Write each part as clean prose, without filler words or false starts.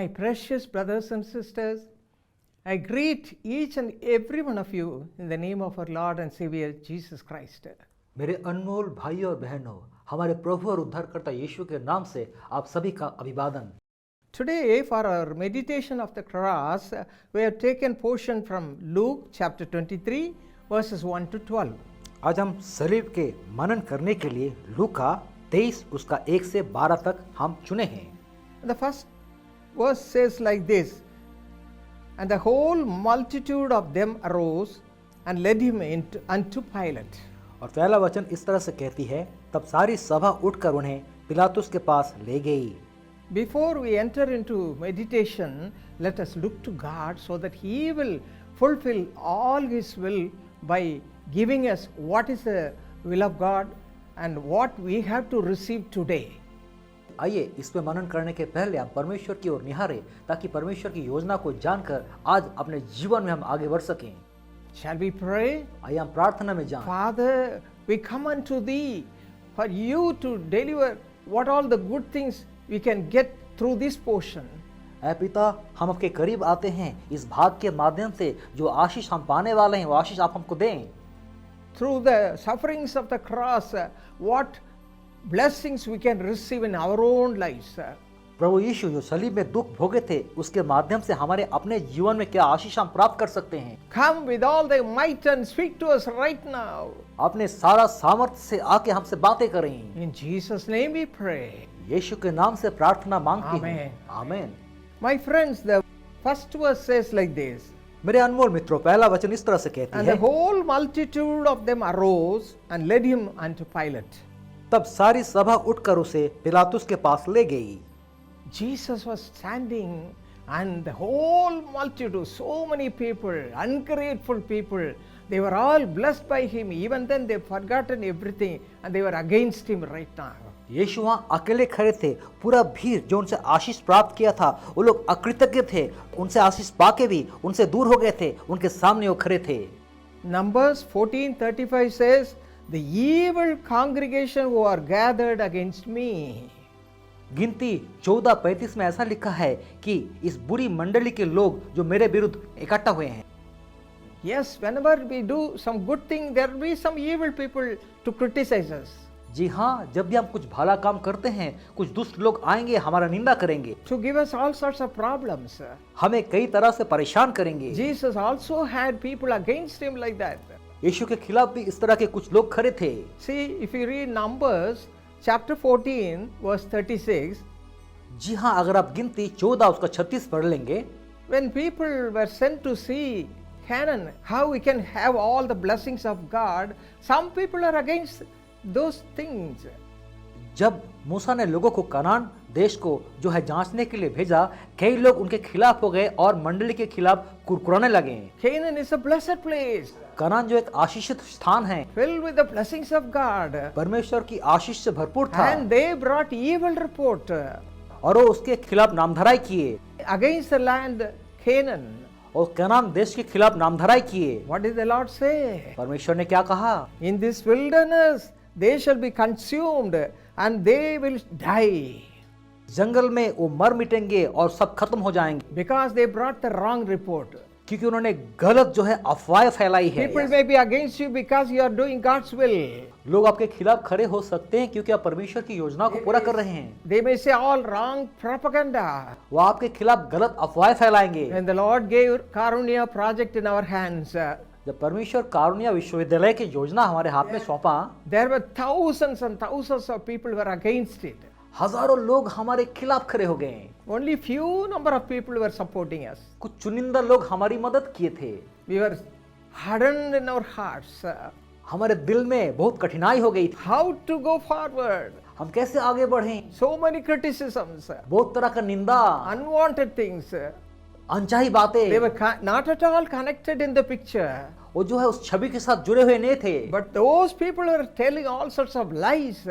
My precious brothers and sisters, I greet each and every one of you in the name of our Lord and Savior Jesus Christ. मेरे अनमोल भाई और बहनों, हमारे प्रभु और उद्धारकर्ता यीशु के नाम से आप सभी का अभिवादन। Today, for our meditation of the cross, we have taken portion from Luke chapter 23, verses 1 to 12. आज हम सलीब के मनन करने के लिए लूका 23 उसका 1 से 12 तक हम चुने हैं। The first verse says like this, and the whole multitude of them arose and led him unto Pilate. और पहला वचन इस तरह से कहती है, तब सारी सभा उठकर उन्हें पिलातुस के पास ले गई। Before we enter into meditation, let us look to God so that He will fulfill all His will by giving us what is the will of God and what we have to receive today. आइए इस पे मनन करने के पहले हम परमेश्वर की ओर निहारें ताकि परमेश्वर की योजना को जानकर आज अपने जीवन में हम आगे बढ़ सकें। Shall we pray? आइए हम प्रार्थना में जाएं। Father, we come unto Thee for You to deliver what all the good things we can get through this portion. ऐ पिता, हम आपके करीब आते हैं इस भाग के माध्यम से जो आशीष हम पाने वाले हैं वो आशीष आप हमको दें। Through the sufferings of the cross, what blessings we can receive in our own lives. प्रभु यीशु जो सलीब में दुख भोगे थे उसके माध्यम से हमारे अपने जीवन में क्या आशीष हम प्राप्त कर सकते हैं। Come with all thy might and speak to us right now. अपने सारा सामर्थ्य से आके हमसे बातें करें। In Jesus' name we pray. यीशु के नाम से प्रार्थना मांगते हैं। Amen. आमीन। My friends, the first verse says like this. मेरे अनमोल मित्रों, पहला वचन इस तरह से कहती And है, the whole multitude of them arose and led him unto Pilate. तब सारी सभा उठकर उसे पिलातुस के पास ले गई। Jesus was standing and the whole multitude, so many people, ungrateful people, they were all blessed by him. Even then they forgotten everything and they were against him right now. यीशु वहाँ अकेले खड़े थे। पूरा भीड़ जो उनसे आशीष प्राप्त किया था वो लोग अकृतज्ञ थे, उनसे आशीष पाके भी उनसे दूर हो गए थे, उनके सामने वो खड़े थे। Numbers 14:35 says, the evil congregation who are gathered against me. गिनती 14:35 में ऐसा लिखा है कि इस बुरी मंडली के लोग जो मेरे विरुद्ध इकट्ठा हुए हैं। Yes, whenever we do some good thing, there will be some evil people to criticize us. जी हाँ, जब भी हम कुछ भला काम करते हैं कुछ दुष्ट लोग आएंगे, हमारा निंदा करेंगे, To give us all sorts of problems. हमें कई तरह से परेशान करेंगे। Jesus also had people against him like that. यीशु के खिलाफ भी इस तरह के कुछ लोग खड़े थे। See, if you read Numbers chapter 14 verse 36, जी हाँ, अगर आप गिनती 14 उसका 36 पढ़ लेंगे, when people were sent to see Canaan, how we can have all the blessings of God, some people are against those things. जब मूसा ने लोगों को कनान देश को जो है जांचने के लिए भेजा, कई लोग उनके खिलाफ हो गए और मंडली के खिलाफ कुरकुराने लगे। Canaan is a blessed place, Kanan जो एक आशीषित स्थान है, filled with the blessings of God, परमेश्वर की आशीष से भरपूर था, and they brought evil report और वो उसके खिलाफ नामधराई किए against the land Canaan. और कनान देश के खिलाफ नामधराई किए। What did the Lord say? परमेश्वर ने क्या कहा? In this wilderness they shall be consumed and they will die, जंगल में वो मर मिटेंगे और सब खत्म हो जाएंगे, because they brought the wrong report. क्योंकि उन्होंने गलत जो है अफवाह फैलाई है। People may be against you because you are doing God's will. लोग आपके खिलाफ खड़े हो सकते हैं क्योंकि आप परमेश्वर की योजना को पूरा कर रहे हैं। They may say all wrong propaganda. वो आपके खिलाफ गलत अफवाह फैलाएंगे। When the Lord gave Karunya project in our hands, जब परमेश्वर कारुण्या विश्वविद्यालय की योजना हमारे हाथ में सौंपा, there were thousands and thousands of people were against it. हजारों लोग हमारे खिलाफ खड़े हो गए। Only few number of people were supporting us. कुछ चुनिंदा लोग हमारी मदद किए थे। We were hardened in our hearts. हमारे दिल में बहुत कठिनाई हो गई थी। How to go forward? हम कैसे आगे बढ़ें? So many criticisms, बहुत तरह का निंदा, unwanted things. अनचाही They बातें, were not at all connected in the picture. वो जो है उस छवि के साथ जुड़े हुए नहीं थे, but those people were telling all sorts of lies.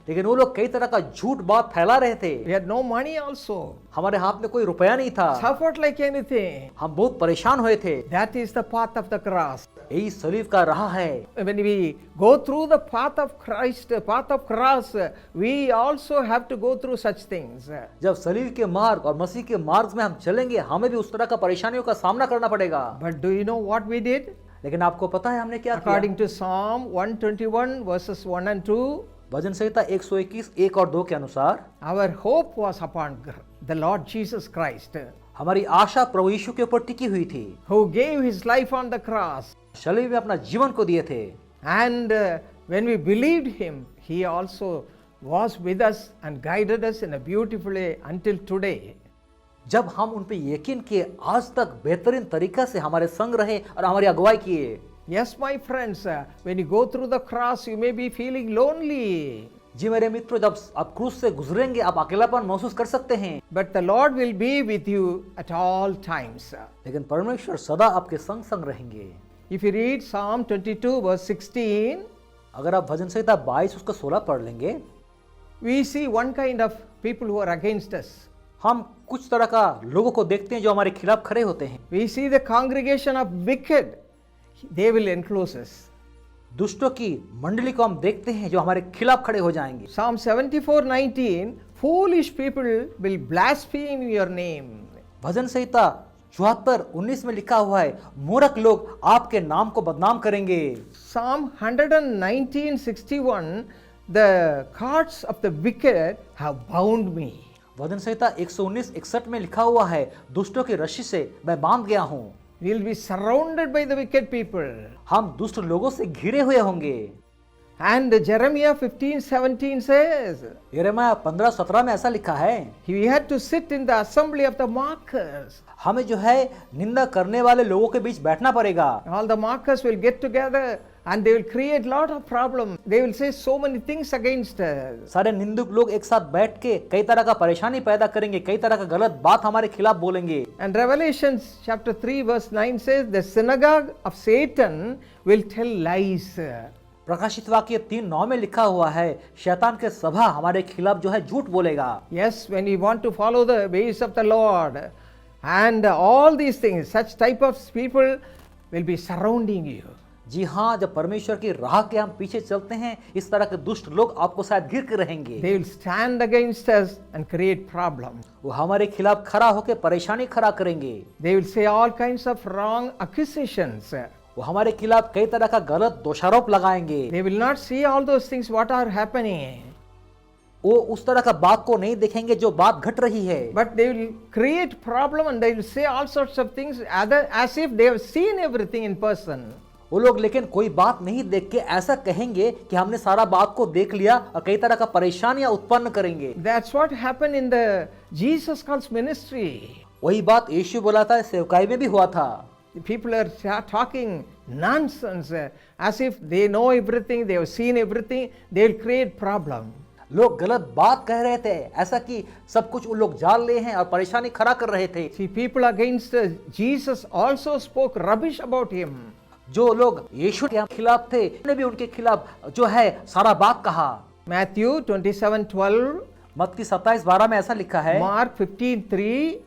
लेकिन वो लोग कई तरह का झूठ बात फैला रहे थे। We had no money also, हमारे हाथ में कोई रुपया नहीं था, suffered like anything. हम बहुत परेशान हुए थे। That is the path of the cross. यही सलीब का राह है। When we go through the path of Christ, path of cross, we also have to go through such things. जब सलीब के मार्ग और मसीह के मार्ग में हम चलेंगे, हमें भी उस तरह का परेशानियों का सामना करना पड़ेगा। But do you know what we did? लेकिन आपको पता है हमने क्या किया? According to Psalm 121 verses 1 and 2, भजन संहिता 121 1 और 2 के अनुसार our hope was upon the Lord Jesus Christ, हमारी आशा प्रभु यीशु के ऊपर टिकी हुई थी, who gave his life on the cross. सलीब में अपना जीवन को दिए थे। And when we believed him, he also was with us and guided us in a beautiful way until today. जब हम उन पे यकीन किए, आज तक बेहतरीन तरीका से हमारे संग रहे और हमारी अगुवाई किए। Yes, my friends, when you go through the cross, you may be feeling lonely. जी मेरे मित्रों, जब आप क्रूस से गुजरेंगे, आप अकेलापन महसूस कर सकते हैं, But the Lord will be with you at all times. लेकिन परमेश्वर सदा आपके संग संग रहेंगे। If you read Psalm 22 verse 16, अगर आप भजन संहिता 22 उसका 16 पढ़ लेंगे, we see one kind of people who are against us. हम कुछ तरह का लोगों को देखते हैं जो हमारे खिलाफ खड़े होते हैं। We see the congregation of wicked, they will enclose us. दुष्टों की मंडली को हम देखते हैं जो हमारे खिलाफ खड़े हो जाएंगे। Psalm 74:19, foolish people will blaspheme your name. भजन संहिता 74:19 में लिखा हुआ है, मूर्ख लोग आपके नाम को बदनाम करेंगे। Psalm 119:61, the cords of the wicked have bound me. भजन संहिता 119:61 में लिखा हुआ है, दुष्टों की रस्सी से मैं बांध गया हूँ। We will be surrounded by the wicked people. हम दुष्ट लोगों से घिरे हुए होंगे। And Jeremiah 15:17 says, यिर्मयाह 15:17 में ऐसा लिखा है, he had to sit in the assembly of the mockers. हमें जो है निंदा करने वाले लोगों के बीच बैठना पड़ेगा। All the mockers will get together and they will create lot of problem. They will say so many things against us. सारे निंदक लोग एक साथ बैठ के कई तरह का परेशानी पैदा करेंगे, कई तरह का गलत बात हमारे खिलाफ बोलेंगे। And Revelation chapter 3 verse 9 says, the synagogue of Satan will tell lies. प्रकाशित वाक्य 3:9 में लिखा हुआ है, शैतान के सभा हमारे खिलाफ जो है झूठ बोलेगा। Yes, when you want to follow the ways of the Lord and all these things, such type of people will be surrounding you. जी हाँ, जब परमेश्वर की राह के हम पीछे चलते हैं, इस तरह के दुष्ट लोग आपको शायद घिर के रहेंगे। They will stand against us and create problem. वो हमारे खिलाफ खड़ा होकर परेशानी खड़ा करेंगे। They will say all kinds of wrong accusations. वो हमारे खिलाफ कई तरह का गलत दोषारोप लगाएंगे। They will not see all those things what are happening. वो उस तरह का बात को नहीं देखेंगे जो बात घट रही है, But they will create problem and they will say all sorts of things as if they have seen everything in person. वो लोग लेकिन कोई बात नहीं देख के ऐसा कहेंगे कि हमने सारा बात को देख लिया और कई तरह का परेशानियां उत्पन्न करेंगे। That's what happened in the Jesus calls ministry. वही बात यीशु बोला था, सेवकाई में भी हुआ था। The people are talking nonsense as if they know everything, they have seen everything, they will create problem. लोग गलत बात कह रहे थे, ऐसा कि सब कुछ उन लोग जान ले हैं और परेशानी खड़ा कर रहे थे। See, people against Jesus also spoke rubbish about him. जो लोग यीशु के खिलाफ थे, उन्होंने भी उनके खिलाफ जो है सारा बात कहा। Matthew 27:12, मत्ती 27:12 में ऐसा लिखा है, Mark 15:3,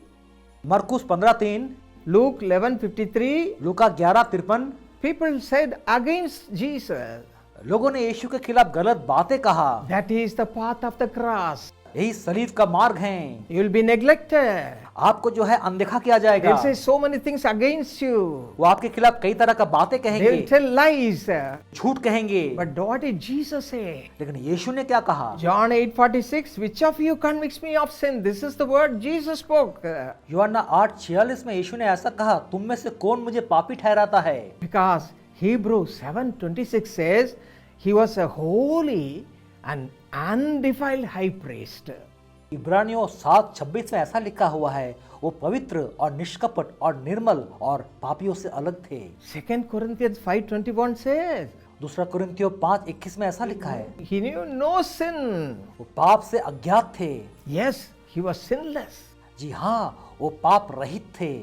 मरकुस 15:3, Luke 11:53. लूका 11:53। People said against Jesus. लोगों ने यीशु के खिलाफ गलत बातें कहा। That is the path of the cross. यही सलीब का मार्ग है। You will be neglected. आपको जो है अनदेखा किया They जाएगा। will say so many things against you. वो आपके खिलाफ कई तरह का बातें They will कहेंगे, tell lies. झूठ कहेंगे। But what did Jesus say? लेकिन यीशु ने क्या कहा? John 8:46, which of you convicts me of sin? This is the word Jesus spoke. यूहन्ना 8:46 में यीशु ने ऐसा कहा, तुम में से कौन मुझे पापी ठहराता है? Because Hebrews 7:26 says, he was a holy and undefiled high priest. इब्रानियों 7:26 में ऐसा लिखा हुआ है, वो पवित्र और निष्कपट और निर्मल और पापियों से अलग थे। 2 Corinthians 5:21 says, दूसरा कुरिन्थियों 5:21 में ऐसा लिखा है, he knew no sin. वो पाप से अज्ञात थे। Yes, he was sinless. जी हाँ, वो पाप रहित थे।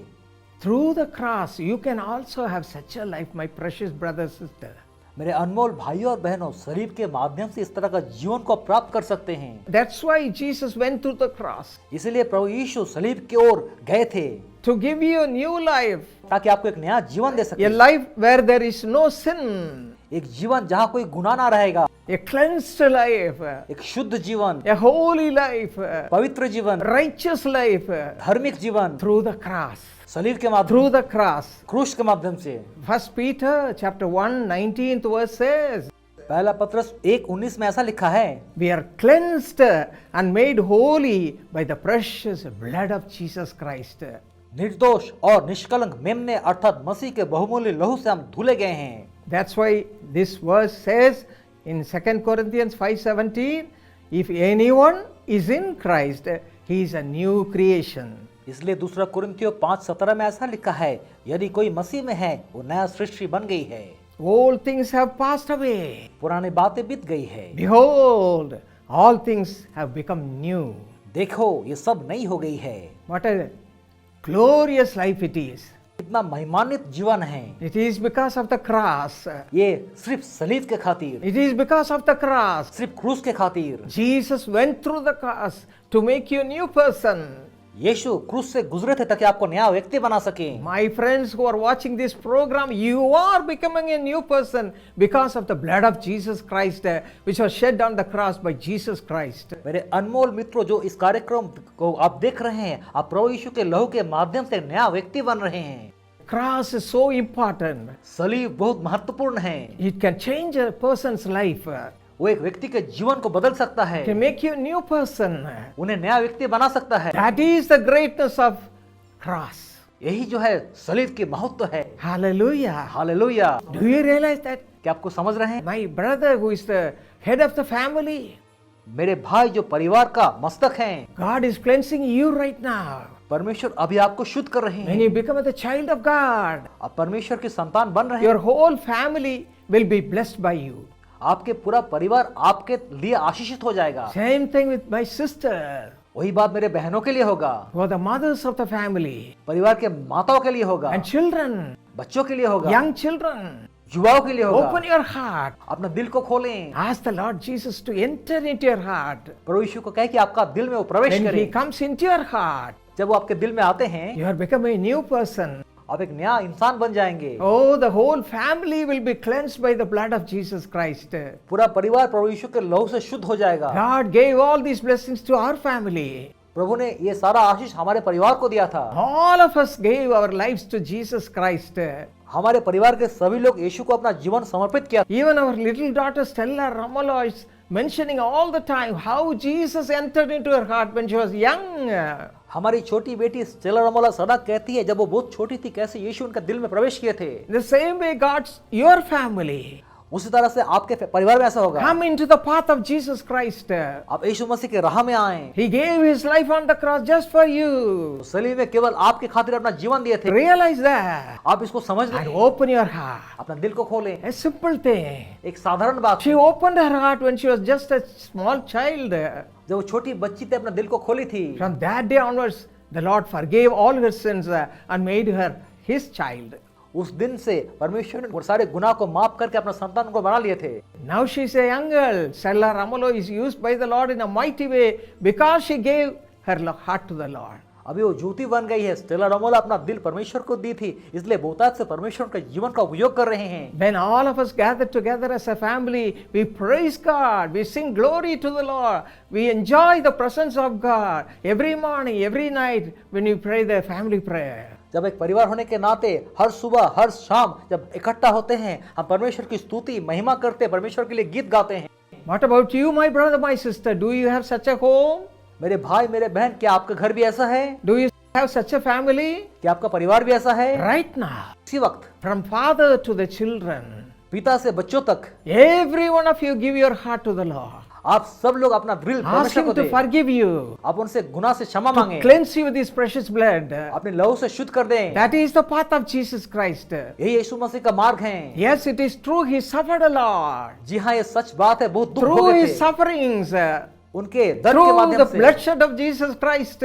Through the cross, you can also have such a life, my precious brother, sister. मेरे अनमोल भाइयों और बहनों, सलीब के माध्यम से इस तरह का जीवन को आप प्राप्त कर सकते हैं। That's why Jesus went through the cross, इसीलिए प्रभु यीशु सलीब की ओर गए थे, to give you a new life, ताकि आपको एक नया जीवन दे a सके, life where there is no sin, एक जीवन जहाँ कोई गुनाह ना रहेगा, a cleansed life, एक शुद्ध जीवन, a holy life, पवित्र जीवन, righteous life, धार्मिक जीवन, through the cross. सलीब के माध्यम, Through the cross. क्रूस के माध्यम से। 1 Peter chapter 1 19th verse says, पहला पत्रस 1:19 में ऐसा लिखा है, we are cleansed and made holy by the precious blood of Jesus Christ. निर्दोष और निष्कलंक मेमने अर्थात मसीह के बहुमूल्य लहू से हम धुले गए हैं। That's why this verse says in 2 Corinthians 5:17, if anyone is in Christ, he is a new creation. इसलिए दूसरा कुरिन्थियों 5:17 में ऐसा लिखा है, यदि कोई मसीह में है वो नया सृष्टि बन गई है, All things have passed away. पुरानी बातें बीत गई है, Behold, all things have become new. देखो ये सब नई हो गई है। What a glorious life it is. कितना महिमान्वित जीवन है। It is because of the cross. ये सिर्फ सलीब के खातिर, It is because of the cross. सिर्फ क्रूस के खातिर। Jesus went through the cross to make you a new person. यीशु क्रूस से गुजरे थे ताकि आपको नया व्यक्ति बना सके। My friends who are watching this program, you are becoming a new person because of the blood of Jesus Christ, which was shed on the cross by Jesus Christ. मेरे अनमोल मित्रों, जो इस कार्यक्रम को आप देख रहे हैं, आप प्रभु यीशु के लहू के माध्यम से नया व्यक्ति बन रहे हैं। Cross is so important. सलीब बहुत महत्वपूर्ण है। It can change a person's life. वो एक व्यक्ति के जीवन को बदल सकता है, It can make you a new person. उन्हें नया व्यक्ति बना सकता है। That is the greatness of cross. यही जो है सलीब की महत्व है। Hallelujah. Hallelujah. Do you realize that? क्या आपको समझ रहे हैं? My brother who is the head of the family, मेरे भाई जो परिवार का मस्तक हैं, God is cleansing you right now. परमेश्वर अभी आपको शुद्ध कर रहे When हैं। you become the child of God, आप परमेश्वर की संतान बन रहे हैं। your whole family will be blessed by you. आपके पूरा परिवार आपके लिए आशीषित हो जाएगा। Same thing with my sister, वही बात मेरे बहनों के लिए होगा, who are the mothers of the family, परिवार के माताओं के लिए होगा, and children, बच्चों के लिए होगा, young children. युवाओं के लिए होगा। Open your heart. अपना दिल को खोलें। Ask the Lord Jesus to enter into your heart. प्रभु यीशु को कहे कि आपका दिल में वो प्रवेश When He करे। comes into your heart, जब वो आपके दिल में आते हैं, you are become a new person. आप एक नया इंसान बन जाएंगे। Oh, the whole family will be cleansed by the blood of Jesus Christ. पूरा परिवार प्रभु यीशु के लहू से शुद्ध हो जाएगा। God gave all these blessings to our family. प्रभु ने ये सारा आशीष हमारे परिवार को दिया था। All of us gave our lives to Jesus Christ. हमारे परिवार के सभी लोग यीशु को अपना जीवन समर्पित किया। Even our little daughter Stella Ramallo is mentioning all the time how Jesus entered into her heart when she was young. हमारी छोटी बेटी स्टेला रमोला सदा कहती है, जब वो बहुत छोटी थी, कैसे यीशु उनके दिल में प्रवेश किए थे। The same way God's your family. उसी तरह से आपके परिवार में ऐसा होगा। Come into the path of Jesus Christ. आप यीशु मसीह के राह में आए। He gave His life on the cross just for you. सलीब में केवल आपके खातिर अपना जीवन दिए थे। Realize that. आप इसको समझ And लें, open your heart. अपना दिल को खोलें। A simple thing. एक साधारण बात, She opened her heart when she was just a small child. जब वो छोटी बच्ची थी अपना दिल को खोली थी, From that day onwards, the Lord forgave all her sins and made her His child. उस दिन से परमेश्वर ने वो सारे गुनाह को माफ करके अपना संतान को बना लिए थे। Now she is a young girl. Stella Ramallo is used by the Lord in a mighty way because she gave her heart to the Lord. अभी वो ज्योति बन गई है। स्टेला रमोला अपना दिल परमेश्वर को दी थी, इसलिए बहुतायत से परमेश्वर के जीवन का उपयोग कर रहे हैं। When all of us gather together as a family, we praise God, we sing glory to the Lord, we enjoy the presence of God every morning, every night when we pray the family prayer. जब एक परिवार होने के नाते हर सुबह हर शाम जब इकट्ठा होते हैं, हम परमेश्वर की स्तुति महिमा करते हैं, परमेश्वर के लिए गीत गाते हैं। What about you, my brother, my sister? Do you have such a home? मेरे भाई मेरे बहन, क्या आपका घर भी ऐसा है? Do you have such a family? क्या आपका परिवार भी ऐसा है? Right now, इसी वक्त from father to the children, पिता से बच्चों तक, every one of you give your heart to the Lord. आप सब लोग अपना दिल Ask परमेश्वर को Him to दें। forgive you, आप उनसे गुनाह से क्षमा to मांगे, cleanse you with His precious blood. अपने लहू से शुद्ध कर दें। That is the path of Jesus Christ. यही यीशु मसीह का मार्ग है। Yes, it is true. He suffered a lot. जी हाँ, ये सच बात है, बहुत दुख Through भोगे His थे। sufferings, उनके दर्द के Through the माध्यम से, bloodshed of Jesus Christ,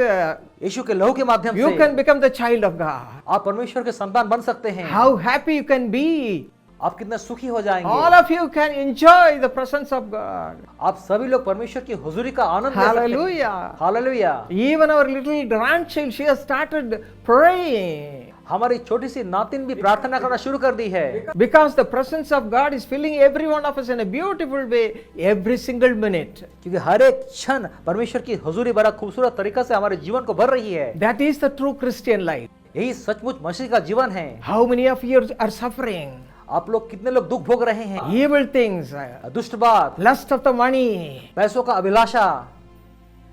यीशु के लहू के माध्यम you से can become the child of God. आप परमेश्वर के संतान बन सकते हैं। How happy you can be. आप कितने सुखी हो जाएंगे। All of you can enjoy the presence of God. आप सभी लोग परमेश्वर की हुजूरी का आनंद ले सकते हैं। Hallelujah. Hallelujah. Even our little grandchild, she has started praying. हमारी छोटी सी नातिन भी प्रार्थना करना शुरू कर दी है, Because the presence of God is filling every one of us in a beautiful way every single minute. क्योंकि हर एक क्षण परमेश्वर की हुजूरी बड़ा खूबसूरत तरीका से हमारे जीवन को भर रही है। That is the true Christian life. यही सचमुच मसीह का जीवन है। How many of you are suffering? आप लोग कितने लोग दुख भोग रहे हैं। Evil things, दुष्ट बात, lust of the money, पैसों का अभिलाषा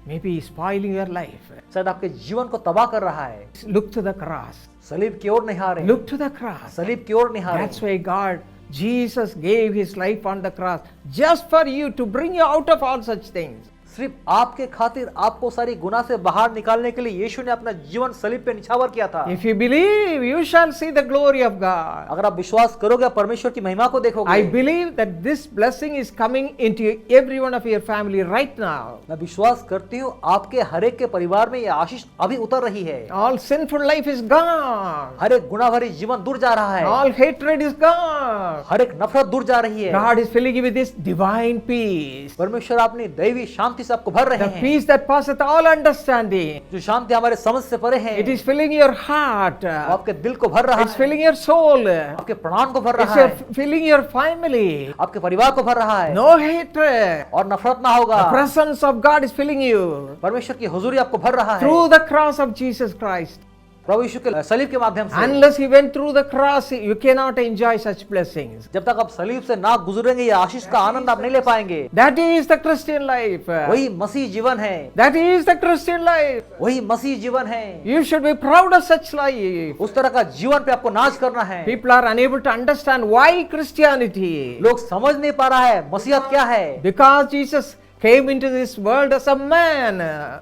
may be spoiling your life. शायद आपके जीवन को तबाह कर रहा है। Look to the cross. सलीब की ओर निहारें, Look to the cross. सलीब की ओर निहारें। That's why God, Jesus gave his life on the cross just for you to bring you out of all such things. सिर्फ आपके खातिर, आपको सारी गुनाह से बाहर निकालने के लिए यीशु ने अपना जीवन सलीब पे निछावर किया था। If you believe, you shall see the glory of God. अगर आप विश्वास करोगे, आप परमेश्वर की महिमा को देखोगे। I believe that this blessing is coming into every one of your family right now. मैं विश्वास करती हूँ आपके हर एक के परिवार में ये आशीष अभी उतर रही है। All sinful life is gone. हर एक गुनाह भरी जीवन दूर जा रहा है। All hatred is gone. हर एक नफरत दूर जा रही है। God is filling you with this divine peace. परमेश्वर अपनी दैवी शांति से आपको भर रहे The हैं। peace that passeth all understanding. जो शांति हमारे समझ से परे है, It is filling your heart. वो आपके दिल को भर रहा It's है, filling your soul. आपके प्राण को भर रहा It's है, filling your family. आपके परिवार को भर रहा है। No hatred. और नफरत ना होगा। The presence of God is filling you. परमेश्वर की हुजूरी आपको भर रहा है Through the cross of Jesus Christ. प्रभु यीशु के सलीब के माध्यम से। Unless he went through the cross, you cannot enjoy such blessings. जब तक आप सलीब से ना गुजरेंगे, ये आशीष का आनंद आप नहीं ले पाएंगे। That is the Christian life. वही मसीह जीवन है, That is the Christian life. वही मसीह जीवन है। You should be proud of such life. उस तरह का जीवन पे आपको नाच करना है। People are unable to understand why Christianity. लोग समझ नहीं पा रहा है मसीहत क्या है, Because Jesus came into this world as a man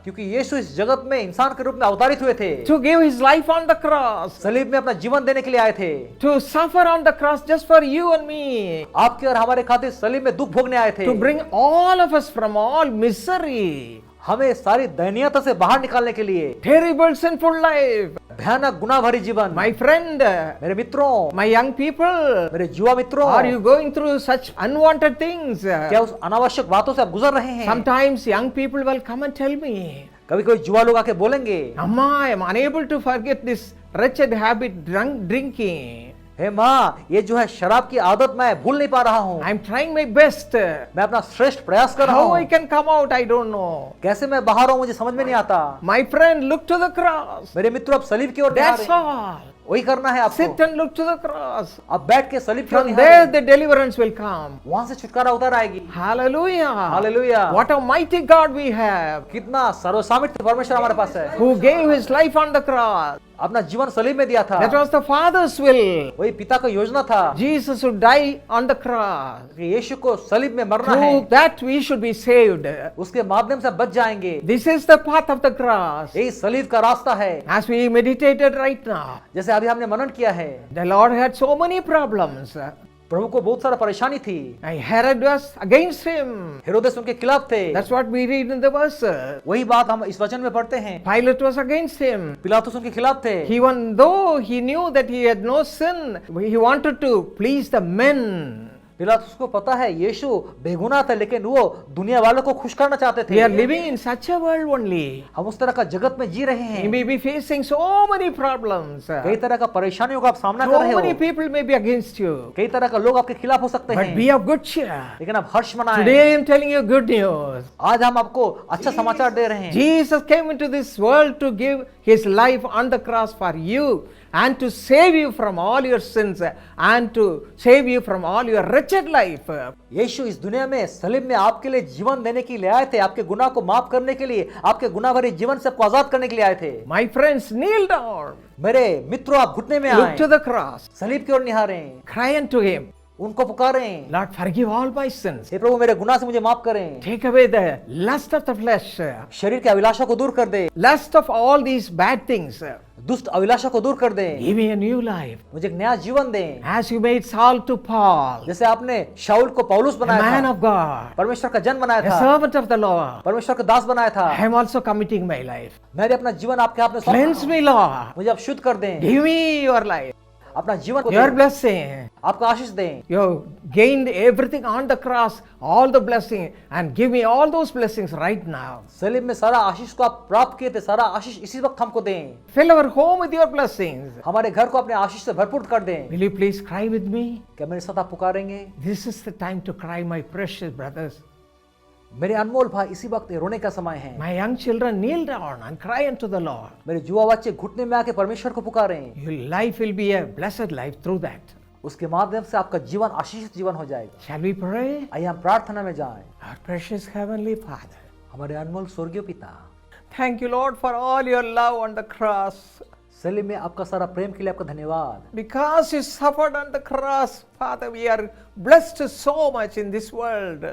क्योंकि यीशु इस जगत में इंसान के रूप में अवतारित हुए थे। to give his life on the cross, सलीब में अपना जीवन देने के लिए आए थे। to suffer on the cross just for you and me, आपके और हमारे खातिर सलीब में दुख भोगने आए थे। to bring all of us from all misery, हमें सारी दयनीयता से बाहर निकालने के लिए। terrible sinful life. भयानक गुनाह भरी जीवन। My friend, मेरे मित्रों, my young people, मेरे युवा मित्रों, are you going through such unwanted things? क्या उस अनावश्यक बातों से आप गुजर रहे हैं? Sometimes young people will come and tell me, कभी कोई युवा लोग आके बोलेंगे, Amma, I am unable to forget this wretched habit, drinking. हे माँ, ये जो है शराब की आदत मैं भूल नहीं पा रहा हूँ। I am trying my best. मैं अपना श्रेष्ठ प्रयास कर रहा How I हूँ। can come out, I don't know. कैसे मैं बाहर हूँ मुझे समझ में नहीं आता। My friend, look to the cross. मेरे मित्रों, आप सलीब की ओर That's निहारें। all. वही करना है Sit आपको। and look to the cross. आप बैठ के सलीब की ओर From there, निहारें। the deliverance will come. वहां से छुटकारा उतर आएगी। Hallelujah. Hallelujah. What a mighty God we have, कितना सर्वसामर्थ्य परमेश्वर हमारे पास है, who gave his life on the cross. अपना जीवन सलीब में दिया था। That was the Father's will. वही पिता का योजना था Jesus would die on the cross. कि यीशु को सलीब में मरना है, Through that we should be saved. उसके माध्यम से बच जाएंगे। This is the path of the cross. यही सलीब का रास्ता है। As we meditated right now, जैसे अभी हमने मनन किया है, the Lord had so many problems. प्रभु को बहुत सारा परेशानी थी। Herod was against him. हेरोदेस उनके खिलाफ थे। That's what we read in the verse. वही बात हम इस वचन में पढ़ते हैं। Pilate was against him. पिलातुस उनके खिलाफ थे। Even though he knew that he had no sin, he wanted to please the men. पिलातुस को पता है यीशु बेगुनाह था, लेकिन वो दुनिया वालों को खुश करना चाहते थे। We are living in such a world only. हम उस तरह का जगत में जी रहे You हैं। may be facing so many problems. कई तरह का परेशानियों का आप सामना कर So रहे many हो। people may be against you. कई तरह का लोग आपके खिलाफ हो सकते But हैं, be of good cheer. लेकिन आप हर्ष मनाएं। Today I am telling you good news. आज हम आपको अच्छा समाचार दे रहे हैं। Jesus came into this world to give his life on the cross for you and to save you from all your sins and to save you from all your wretched life. यीशु इस दुनिया में सलीब में आपके लिए जीवन देने के लिए आए थे, आपके गुनाह को माफ करने के लिए, आपके गुनाह भरे जीवन से आपको आजाद करने के लिए आए थे। My friends, kneel down. मेरे मित्रों, आप घुटने में Look to आए, the cross. सलीब की ओर निहारें, Cry unto him. उनको पुकारें, Lord, forgive all my sins. हे प्रभु मेरे गुनाह से मुझे माफ करें, Take away the lust of the flesh, शरीर के अभिलाषा को दूर कर दे, lust of all these bad things. दुष्ट अभिलाषा को दूर कर दें, Give me a new life. मुझे एक नया जीवन दें। As you made Saul to Paul, जैसे आपने शाऊल को पौलुस a बनाया man था, of God, परमेश्वर का जन बनाया a था, servant of the Lord, परमेश्वर का दास बनाया था, I am also committing my life. मैं भी अपना जीवन आपके हाथ में सौंप Cleanse रहा हूं। me, Lord. मुझे आप शुद्ध कर दें, Give me your life, अपना जीवन को your दें, blessing. आपका आशीष दें। You gained everything on the cross, all the blessing, and give me all those blessings right now. सलीब में सारा आशीष को आप प्राप्त किए थे, सारा आशीष इसी वक्त हमको दें। Fill our home with your blessings. हमारे घर को अपने आशीष से भरपूर कर दें। Will you please cry with me? क्या मेरे साथ आप पुकारेंगे? This is the time to cry, my precious brothers. मेरे अनमोल भाई, इसी वक्त ये रोने का समय है। My young children, kneel down and cry unto the Lord. मेरे युवा बच्चे घुटने में आके परमेश्वर को पुकारें। Your life will be a blessed life through that. उसके माध्यम से आपका जीवन आशीषित जीवन हो जाएगा। Shall we pray? आइए हम प्रार्थना में जाएं। Our precious Heavenly Father, हमारे अनमोल स्वर्गीय पिता, thank you, Lord, for all your love on the cross. सलीब में आपका सारा प्रेम के लिए आपका धन्यवाद। Because you suffered on the cross, Father, we are blessed so much in this world.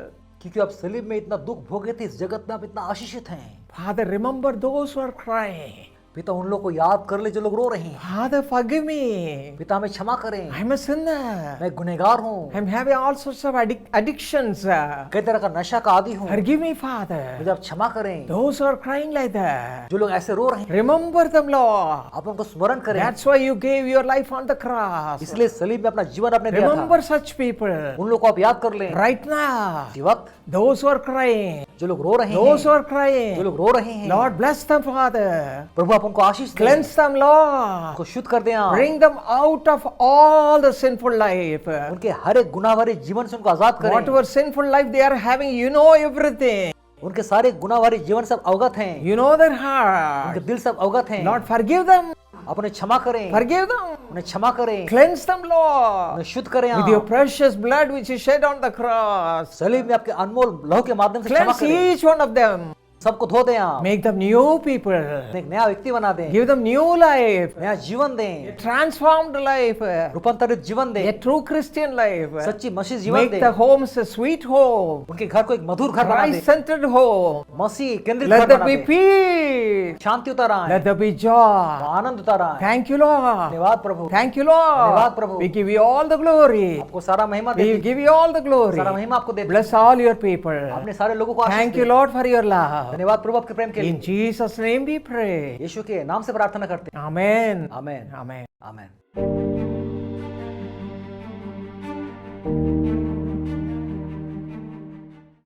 क्योंकि आप सलीब में इतना दुख भोगे थे, इस जगत में आप इतना आशीषित हैं। Father, remember those who are crying. पिता उन लोगों को याद कर ले जो लोग रो रहे हैं। Father, forgive me. पिता हमें क्षमा करें, I'm a sinner. मैं गुनहगार हूँ, I'm having all sorts of addictions. कई तरह का नशा का आदी हूँ। Forgive me, Father. मुझे आप क्षमा करें। Those who are crying like that, जो लोग ऐसे रो रहे हैं, remember them, Lord. आप उनको स्मरण करें। That's why you gave your life on the cross. इसलिए सलीब में अपना जीवन आपने दिया था। Remember such people उन लोगों को आप याद कर लें। right now. इसी वक्त Those who are crying, जो लोग रो रहे those who हैं, are crying, जो लोग रो रहे हैं, Lord, bless them, Father. प्रभु आप उनको आशीष दें, Cleanse them, Lord. उनको शुद्ध कर दें आप। Bring them out of all the sinful life. उनके हर एक गुनाह भरे जीवन से उनको आजाद करें। Whatever sinful life they are having, you know everything. उनके सारे गुनाह भरे जीवन से आप अवगत हैं, You know their उनके heart. दिल से आप अवगत हैं। Lord, forgive them. आप उन्हें क्षमा करें, Forgive them. उन्हें क्षमा करें, Cleanse them, Lord. उन्हें शुद्ध करें With your आप। precious blood which is shed on the cross. सलीब में आपके अनमोल लहू के माध्यम से क्षमा Cleanse करें, each one of them. सबको धो दें आप, Make them new people. एक नया व्यक्ति बना दें, Give them new life. नया जीवन दें, Transformed life. रूपांतरित जीवन A दें, true Christian life. सच्ची मसीह जीवन Make the दें, homes a sweet home. उनके घर को एक मधुर घर बना दें, Christ-centered home. मसीह केंद्रित Let घर there बना be दें, peace. शांति उतर आए, Let there be joy. आनंद उतर आए। Thank you, Lord. धन्यवाद प्रभु, Thank you, धन्यवाद Lord. Prabhu. We give you all the glory. आपको सारा महिमा We देते, give you all the glory. सारा महिमा आपको देते, Bless all your people. अपने सारे लोगों को आशीष Thank you, दें। Lord, for your love. धन्यवाद प्रभु आपके प्रेम के In लिए। Jesus' name we pray. यीशु के नाम से प्रार्थना करते हैं। Amen. आमेन, Amen. आमेन।